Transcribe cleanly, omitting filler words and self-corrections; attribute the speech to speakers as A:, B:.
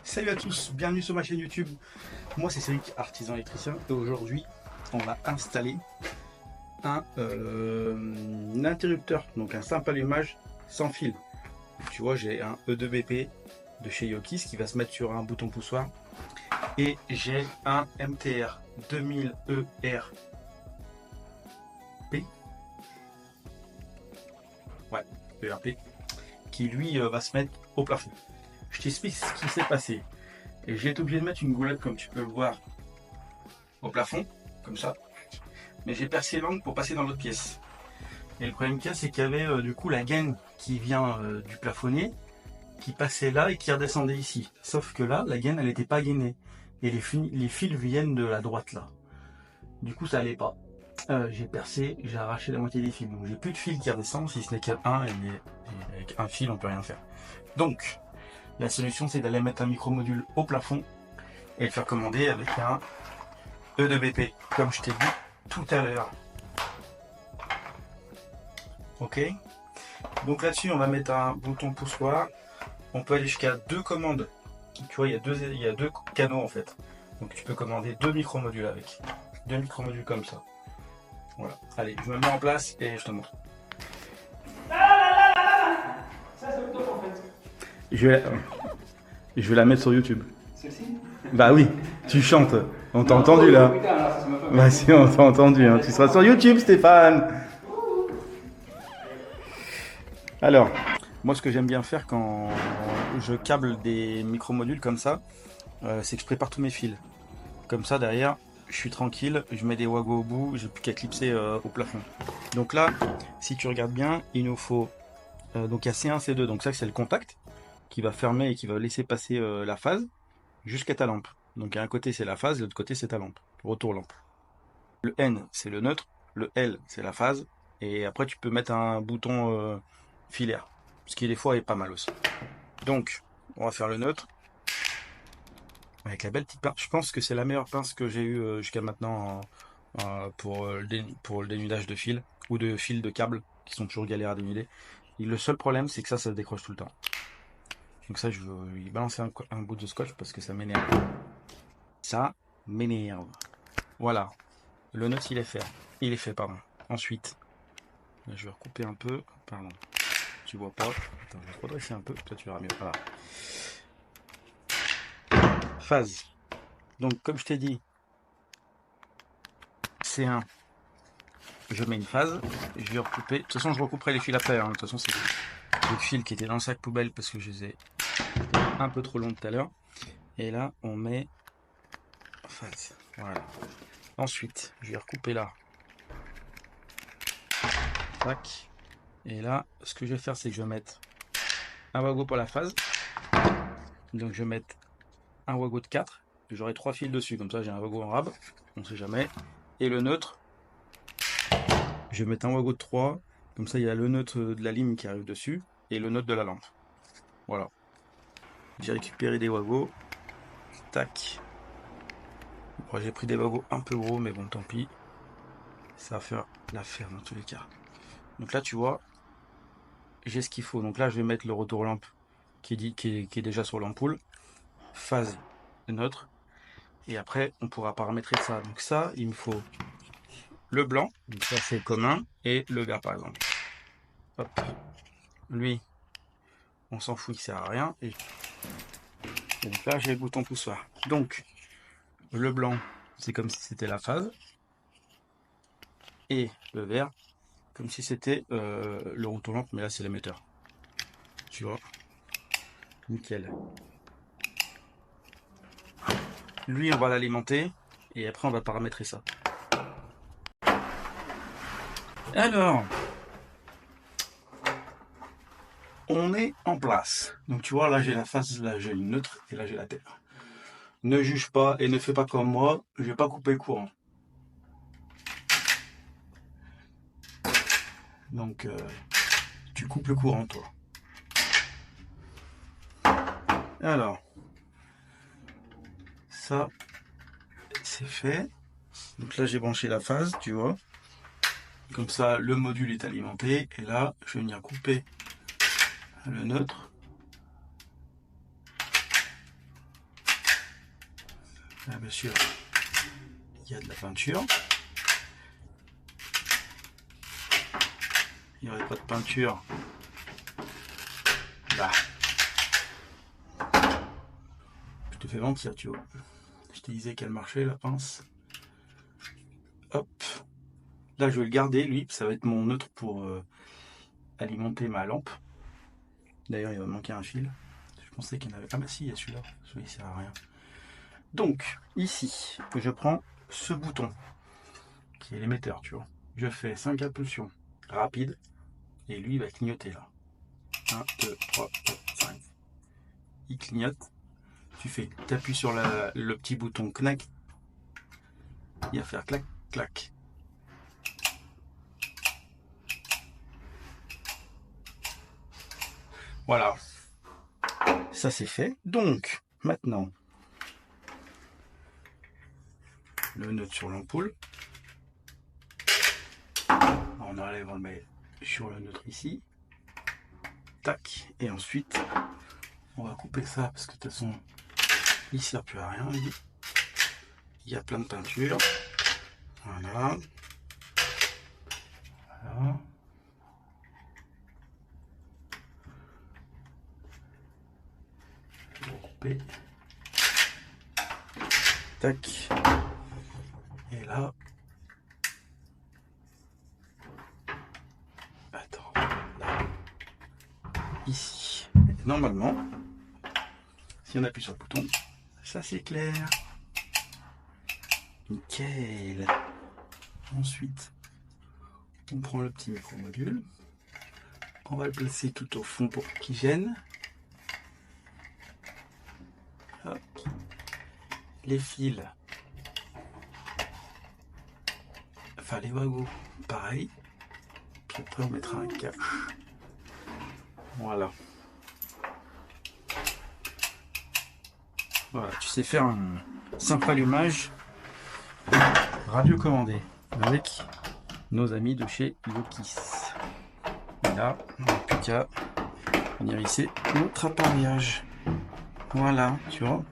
A: Salut à tous, bienvenue sur ma chaîne YouTube. Moi c'est Cédric, artisan électricien, et aujourd'hui on va installer un interrupteur, donc un simple allumage sans fil. Tu vois, j'ai un E2BP de chez Yokis qui va se mettre sur un bouton poussoir, et j'ai un MTR 2000 ERP, ouais, ERP, qui lui va se mettre au plafond. Je t'explique ce qui s'est passé. Et j'ai été obligé de mettre une goulette, comme tu peux le voir, au plafond, comme ça. Mais j'ai percé l'angle pour passer dans l'autre pièce. Et le problème qu'il y a, c'est qu'il y avait du coup la gaine qui vient du plafonnier, qui passait là et qui redescendait ici. Sauf que là, la gaine, elle n'était pas gainée. Et les fils viennent de la droite là. Du coup, ça allait pas. J'ai percé, j'ai arraché la moitié des fils. Donc j'ai plus de fils qui redescendent, si ce n'est qu'un, et avec un fil, on peut rien faire. Donc, la solution, c'est d'aller mettre un micro-module au plafond et le faire commander avec un E2BP, comme je t'ai dit tout à l'heure. Ok. Donc là-dessus, on va mettre un bouton poussoir. On peut aller jusqu'à 2 commandes. Tu vois, il y a deux canaux en fait. Donc tu peux commander 2 micro-modules avec. 2 micro-modules comme ça. Voilà. Allez, je me mets en place et je te montre.
B: Ça, c'est le top en fait.
A: Je vais la mettre sur YouTube.
B: Celle-ci.
A: Bah oui, tu chantes. On t'a entendu là.
B: Putain, alors ça, c'est ma femme.
A: Bah si, on t'a entendu. Hein. Tu seras sur YouTube, Stéphane. Alors, moi ce que j'aime bien faire quand je câble des micro-modules comme ça, c'est que je prépare tous mes fils. Comme ça derrière, je suis tranquille, je mets des wagos au bout, j'ai plus qu'à clipser au plafond. Donc là, si tu regardes bien, il nous faut donc il y a C1, C2, donc ça c'est le contact qui va fermer et qui va laisser passer la phase jusqu'à ta lampe. Donc à un côté c'est la phase, de l'autre côté c'est ta lampe, retour lampe. Le N c'est le neutre, le L c'est la phase, et après tu peux mettre un bouton filaire, ce qui des fois est pas mal aussi. Donc on va faire le neutre avec la belle petite pince. Je pense que c'est la meilleure pince que j'ai eue jusqu'à maintenant pour le dénudage de fil ou de fils de câble qui sont toujours galères à dénuder. Et le seul problème c'est que ça se décroche tout le temps. Donc ça je veux y balancer un bout de scotch parce que ça m'énerve. Ça m'énerve. Voilà. Le nœud il est fait. Il est fait, pardon. Ensuite, là, je vais recouper un peu. Pardon. Tu vois pas. Attends, je vais redresser un peu. Toi tu verras mieux. Voilà. Phase. Donc comme je t'ai dit, C1, je mets une phase. Je vais recouper. De toute façon, je recouperai les fils après. Hein. De toute façon, c'est des fils qui étaient dans le sac poubelle parce que je les ai un peu trop longs tout à l'heure. Et là, on met phase. Voilà. Ensuite, je vais recouper là. Tac. Et là, ce que je vais faire, c'est que je vais mettre un wago pour la phase. Donc je vais mettre un wago de 4. J'aurai 3 fils dessus. Comme ça, j'ai un wago en rab. On sait jamais. Et le neutre, je vais mettre un wago de 3. Comme ça, il y a le neutre de la ligne qui arrive dessus. Et le neutre de la lampe. Voilà. J'ai récupéré des wagos. Tac. Bon, j'ai pris des wagos un peu gros, mais bon, tant pis. Ça va faire l'affaire dans tous les cas. Donc là, tu vois, j'ai ce qu'il faut. Donc là, je vais mettre le retour lampe qui est déjà sur l'ampoule. Phase neutre. Et après, on pourra paramétrer ça. Donc ça, il me faut le blanc. Donc ça, c'est commun. Et le vert, par exemple. Hop. Lui, on s'en fout, il sert à rien. Et donc là, j'ai le bouton poussoir. Donc, le blanc, c'est comme si c'était la phase. Et le vert, comme si c'était le retour lampe. Mais là, c'est l'émetteur. Tu vois. Nickel. Lui, on va l'alimenter. Et après, on va paramétrer ça. Alors, on est en place. Donc tu vois, là j'ai la phase, là j'ai une neutre et là j'ai la terre. Ne juge pas et ne fais pas comme moi, je vais pas couper le courant. Donc tu coupes le courant toi. Alors, ça c'est fait. Donc là j'ai branché la phase, tu vois. Comme ça le module est alimenté et là je vais venir couper le neutre. Là, bien sûr, il y a de la peinture. Il n'y aurait pas de peinture. Bah, je te fais mentir, tu vois. Je te disais qu'elle marchait, la pince. Hop. Là, je vais le garder, lui. Ça va être mon neutre pour alimenter ma lampe. D'ailleurs, il va me manquer un fil. Je pensais qu'il y en avait. Ah bah si, il y a celui-là. Celui-là, il sert à rien. Donc, ici, je prends ce bouton, qui est l'émetteur, tu vois. Je fais 5 impulsions rapides, et lui, il va clignoter là. 1, 2, 3, 4, 5. Il clignote. Tu appuies sur le petit bouton knack. Il va faire clac, clac. Voilà. Ça c'est fait. Donc, maintenant, le neutre sur l'ampoule. On enlève, on le met sur le neutre ici. Tac. Et ensuite, on va couper ça parce que de toute façon, il ne sert plus à rien. Il y a plein de peinture. Voilà. Voilà. Couper. Tac. Et là. Attends. Là. Ici. Normalement, si on appuie sur le bouton, ça s'éclaire. Nickel. Ensuite, on prend le petit micro-module. On va le placer tout au fond pour qu'il gêne. Hop. Les fils. Enfin, les wagons, pareil. Puis après, on mettra un cache. Voilà. Voilà, tu sais faire un simple allumage radiocommandé avec nos amis de chez Lokis. Et là, on n'a plus qu'à venir ici notre appareillage. Voilà, tu vois.